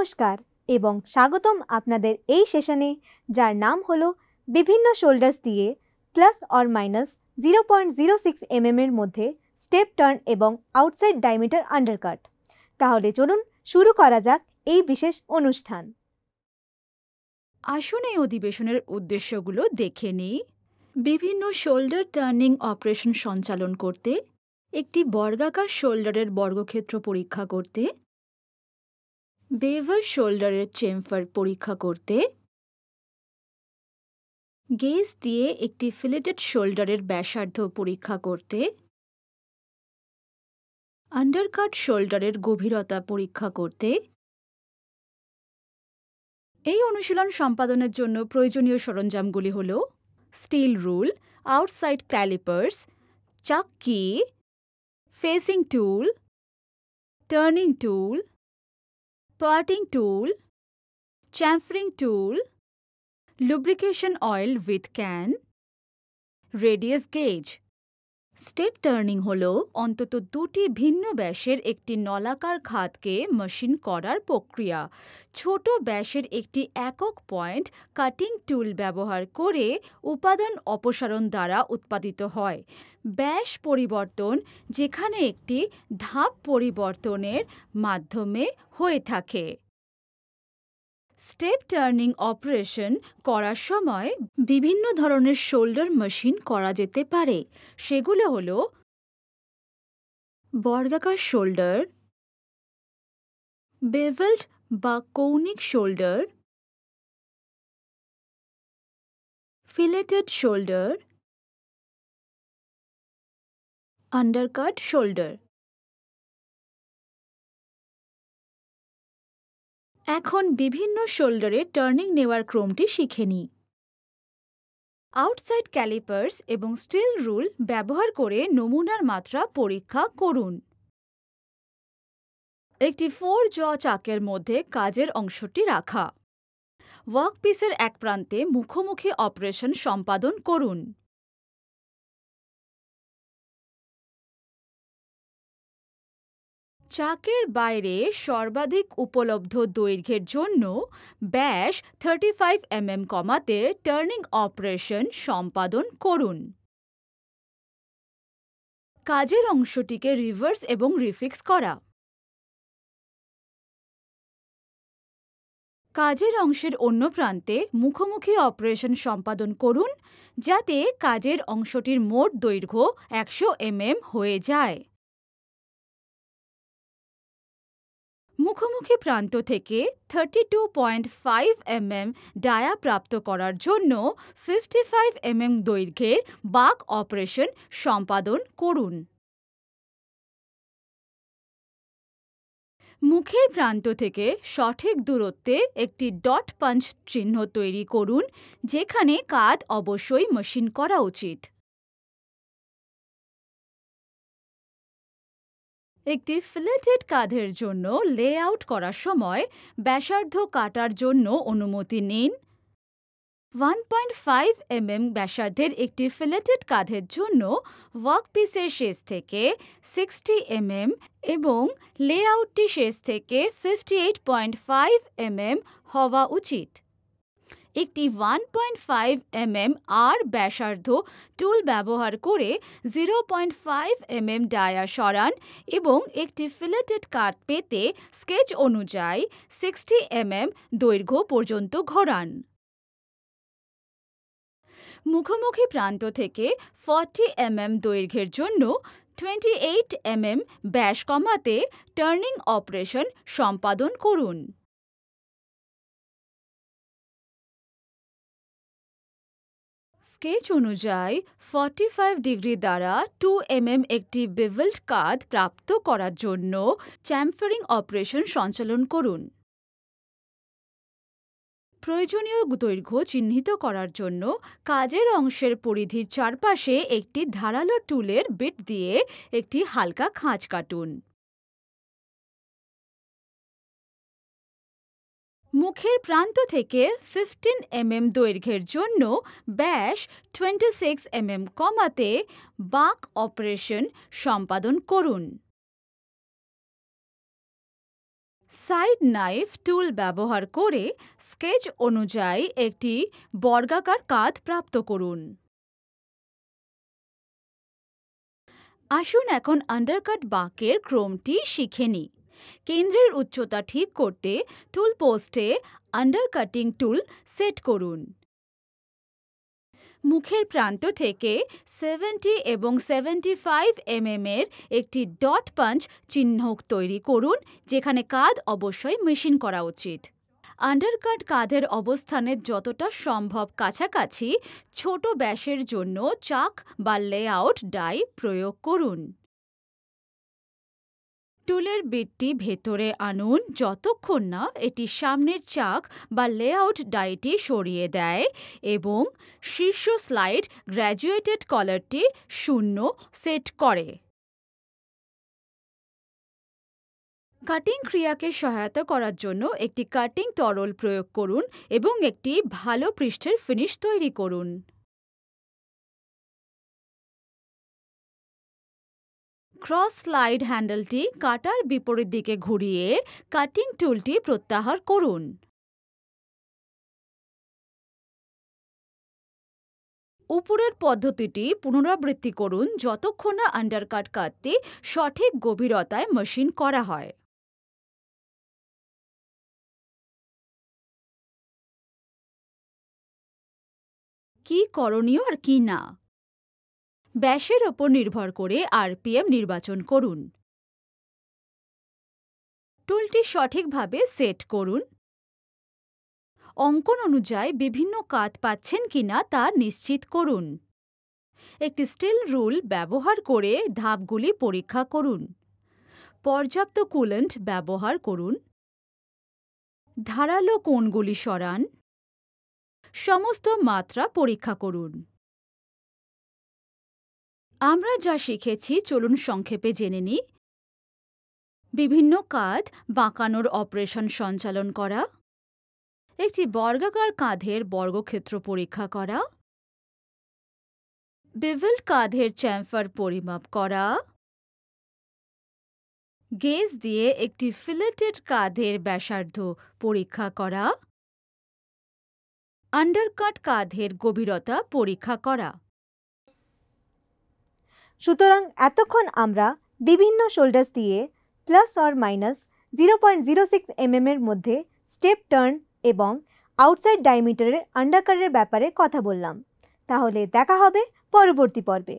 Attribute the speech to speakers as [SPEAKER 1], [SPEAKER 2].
[SPEAKER 1] নমস্কার এবং স্বাগতম আপনাদের এই সেশনে, যার নাম হলো বিভিন্ন শোল্ডার্স দিয়ে প্লাস অর মাইনাস 0.06 mm এর মধ্যে স্টেপ টার্ন এবং আউটসাইড ডায়ামিটার আন্ডারকাট। তাহলে চলুন শুরু করা যাক এই বিশেষ অনুষ্ঠান।
[SPEAKER 2] আসুন এই অধিবেশনের উদ্দেশ্যগুলো দেখে নিই। বিভিন্ন শোল্ডার টার্নিং অপারেশন সঞ্চালন করতে, একটি বর্গাকার শোল্ডারের বর্গক্ষেত্র পরীক্ষা করতে, বেভার শোল্ডারের চেম্ফার পরীক্ষা করতে, গেজ দিয়ে একটি ফিলেটেড শোল্ডারের ব্যাসার্ধ পরীক্ষা করতে, আন্ডারকাট শোল্ডারের গভীরতা পরীক্ষা করতে। এই অনুশীলন সম্পাদনের জন্য প্রয়োজনীয় সরঞ্জামগুলি হল স্টিল রুল, আউটসাইড ক্যালিপার্স, চাক্কি, facing tool, turning tool, parting tool, chamfering tool, lubrication oil with can, radius gauge. Step turning হল অন্তত দুটি ভিন্ন ব্যাসের একটি নলাকার খাতকে মেশিন করার প্রক্রিয়া। ছোট ব্যাসের একটি একক পয়েন্ট কাটিং টুল ব্যবহার করে উপাদান অপসারণ দ্বারা উৎপাদিত হয়। ব্যাস পরিবর্তন যেখানে একটি ধাপ পরিবর্তনের মাধ্যমে হয়ে থাকে। স্টেপ টার্নিং অপারেশন করার সময় বিভিন্ন ধরনের শোল্ডার মেশিন করা যেতে পারে। সেগুলো হল বর্গাকার শোল্ডার, বেভেলড বা কৌণিক শোল্ডার, ফিলেটেড শোল্ডার, আন্ডারকাট শোল্ডার। এখন বিভিন্ন শোল্ডারে টার্নিং নেওয়ার ক্রমটি শিখে নিই। আউটসাইড ক্যালিপার্স এবং স্টিল রুল ব্যবহার করে নমুনার মাত্রা পরীক্ষা করুন। একটি 4 জ চাকের মধ্যে কাজের অংশটি রাখা। ওয়ার্কপিসের এক প্রান্তে মুখোমুখি অপারেশন সম্পাদন করুন। চাকের বাইরে সর্বাধিক উপলব্ধ দৈর্ঘ্যের জন্য ব্যাস 35 mm কমাতে টার্নিং অপারেশন সম্পাদন করুন। কাজের অংশটিকে রিভার্স এবং রিফিক্স করা। কাজের অংশের অন্য প্রান্তে মুখোমুখি অপারেশন সম্পাদন করুন যাতে কাজের অংশটির মোট দৈর্ঘ্য 100 mm হয়ে যায়। মুখোমুখি প্রান্ত থেকে 32.5 mm ডায়া প্রাপ্ত করার জন্য 55 mm দৈর্ঘ্যের বাঁক অপারেশন সম্পাদন করুন। মুখের প্রান্ত থেকে সঠিক দূরত্বে একটি ডট পাঞ্চ চিহ্ন তৈরি করুন, যেখানে কাঁধ অবশ্যই মেশিন করা উচিত। একটি ফিলেটেড কাঁধের জন্য লেআউট করার সময় ব্যাসার্ধ কাটার জন্য অনুমতি নিন। 1.5 mm ব্যাসার্ধের একটি ফিলেটেড কাঁধের জন্য ওয়ার্কপিসের শেষ থেকে 60 mm এবং লেআউটটি শেষ থেকে 58.5 mm হওয়া উচিত। একটি 1.5 mm আর ব্যাসার্ধ টুল ব্যবহার করে 0.5 mm ডায়া সরান এবং একটি ফিলেটেড কাট পেতে স্কেচ অনুযায়ী 60 mm দৈর্ঘ্য পর্যন্ত ঘোরান। মুখোমুখি প্রান্ত থেকে 40 mm দৈর্ঘ্যের জন্য 28 mm ব্যাস কমাতে টার্নিং অপারেশন সম্পাদন করুন। স্কেচ অনুযায়ী 45 ডিগ্রি দ্বারা 2 mm একটি বেভেলড কাঁধ প্রাপ্ত করার জন্য চ্যাম্ফারিং অপারেশন সঞ্চালন করুন। প্রয়োজনীয় দৈর্ঘ্য চিহ্নিত করার জন্য কাজের অংশের পরিধির চারপাশে একটি ধারালো টুলের বিট দিয়ে একটি হালকা খাঁজ কাটুন। মুখের প্রান্ত থেকে 15 mm দৈর্ঘ্যের জন্য ব্যাস 26 mm কমাতে বাঁক অপারেশন সম্পাদন করুন। সাইড নাইফ টুল ব্যবহার করে স্কেচ অনুযায়ী একটি বর্গাকার কাঁধ প্রাপ্ত করুন। আসুন এখন আন্ডারকাট বাঁকের ক্রমটি শিখে নিই। কেন্দ্রের উচ্চতা ঠিক করতে টুল পোস্টে আন্ডারকাটিং টুল সেট করুন। মুখের প্রান্ত থেকে 70 এবং 75 mm এর একটি ডট পাঞ্চ চিহ্ন তৈরি করুন, যেখানে কাঁধ অবশ্যই মেশিন করা উচিত। আন্ডারকাট কাঁধের অবস্থানের যতটা সম্ভব কাছাকাছি ছোট ব্যাসের জন্য চাক বা লেআউট ডাই প্রয়োগ করুন। টুলের বিটটি ভেতরে আনুন যতক্ষণ না এটি সামনের চাক বা লেআউট ডাইটি সরিয়ে দেয় এবং শীর্ষ স্লাইড গ্র্যাজুয়েটেড কলারটি 0 সেট করে। কাটিং ক্রিয়াকে সহায়তা করার জন্য একটি কাটিং তরল প্রয়োগ করুন এবং একটি ভালো পৃষ্ঠের ফিনিশ তৈরি করুন। ক্রস স্লাইড হ্যান্ডেলটি কাটার বিপরীত দিকে ঘুরিয়ে কাটিং টুলটি প্রত্যাহার করুন। উপরের পদ্ধতিটি পুনরাবৃত্তি করুন যতক্ষণ না আন্ডারকাট কাটটি সঠিক গভীরতায় মেশিন করা হয়। কি করণীয় আর কি না? ব্যাসের ওপর নির্ভর করে আরপিএম নির্বাচন করুন। টুলটি সঠিকভাবে সেট করুন। অঙ্কন অনুযায়ী বিভিন্ন কাট পাচ্ছেন কিনা তা নিশ্চিত করুন। একটি স্টিল রুল ব্যবহার করে ধাপগুলি পরীক্ষা করুন। পর্যাপ্ত কুলেন্ট ব্যবহার করুন। ধারালো কোণগুলি সরান। সমস্ত মাত্রা পরীক্ষা করুন। আমরা যা শিখেছি চলুন সংক্ষেপে জেনে নিই। বিভিন্ন কাঁধ বাঁকানোর অপারেশন সঞ্চালন করা, একটি বর্গাকার কাঁধের বর্গক্ষেত্র পরীক্ষা করা, বেভেল কাঁধের চ্যাম্ফার পরিমাপ করা, গেজ দিয়ে একটি ফিলেটেড কাঁধের ব্যাসার্ধ পরীক্ষা করা, আন্ডারকাট কাঁধের গভীরতা পরীক্ষা করা।
[SPEAKER 1] সুতরাং এতক্ষণ আমরা বিভিন্ন শোল্ডার্স দিয়ে +or-0.06 mm এর মধ্যে স্টেপ টার্ন এবং আউটসাইড ডায়ামিটারের আন্ডারকাটের ব্যাপারে কথা বললাম। তাহলে দেখা হবে পরবর্তী পর্বে।